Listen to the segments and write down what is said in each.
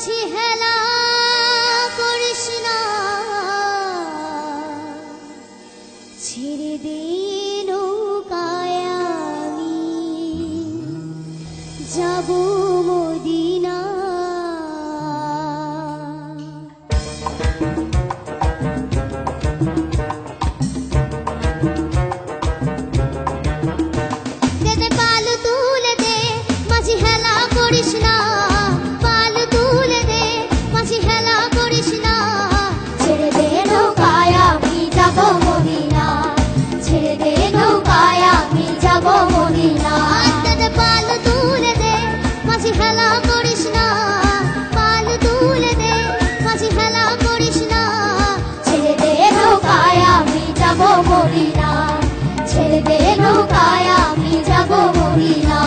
মাঝি হেলা করিস না, ছেড়ে দে নৌকায় আমি যাব মদিনা। ছেড়ে দে নৌকায় আমি যাব মদিনা।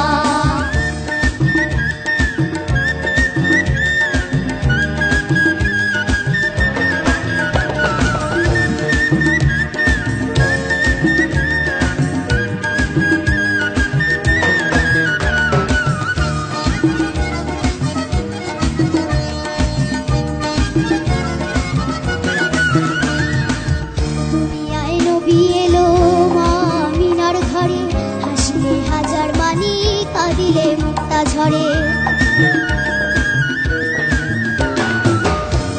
দুনিয়ায় নবী এলো মা আমিনার ঘরে, হাসলে হাজার মানি কাঁদিলে মুক্তা ঝরে।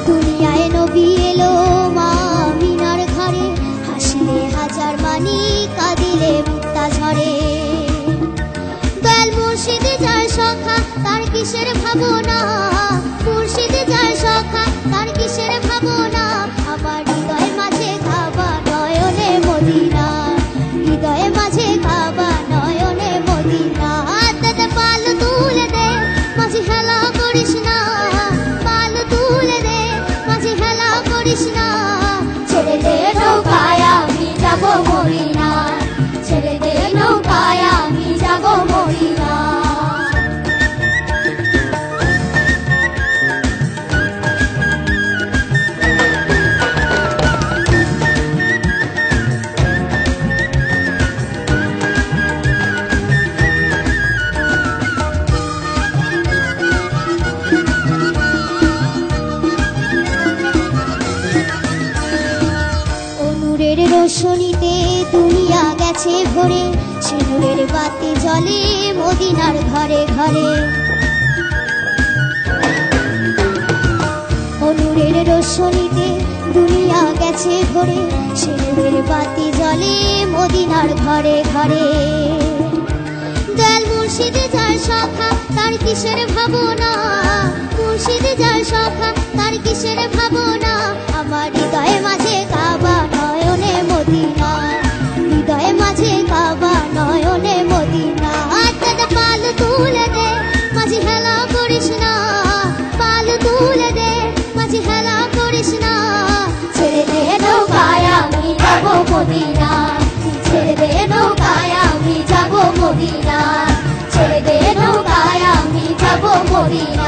দুনিয়ায় নবী এলো মা আমিনার ঘরে, হাসলে হাজার মানি কাঁদিলে মুক্তা ঝরে। দয়াল মুর্শিদ যার সখা তার কিসের ভাবনা, মুর্শিদ যার সখা তার কিসের ভাবনা। আমার হৃদয় মাঝে কাবা নয়নে মদিনা, হৃদয়ে মাঝে কাবা নয়নে মদিনা। হাতে পাল তুলে দে মাঝি হেলা করিস না, পাল তুলে দে মাঝি হেলা করিস না। ছেড়ে দে নৌকায় আমি যাব মদিনা, ছেড়ে দে নৌকায় আমি যাব মদিনা। নূরের রোশনীতে দুনিয়া গেছে ভরে, সে নূরের বাতি জ্বলে মদিনার ঘরে ঘরে। নূরের রোশনীতে দুনিয়া গেছে ভরে, সে নূরের বাতি জ্বলে মদিনার ঘরে ঘরে। দয়াল মুর্শিদ যার সখা তার কিসের ভাবনা, মুর্শিদ যার সখা তার কিসের ভাবনা। আমার হৃদয়ে মাঝে কাবা নয়নে মদিনা, হৃদয়ে মাঝে কাবা নয়নে মদিনা। হাতে পাল তুলে দে মাঝি হেলা করিস না, পাল তুলে দে মাঝি হেলা করিস না। ছেড়ে দে নৌকায় আমি যাব মদিনা, ছেড়ে দে নৌকায় আমি যাব মদিনা, ছেড়ে দে নৌকায় আমি যাব মদিনা।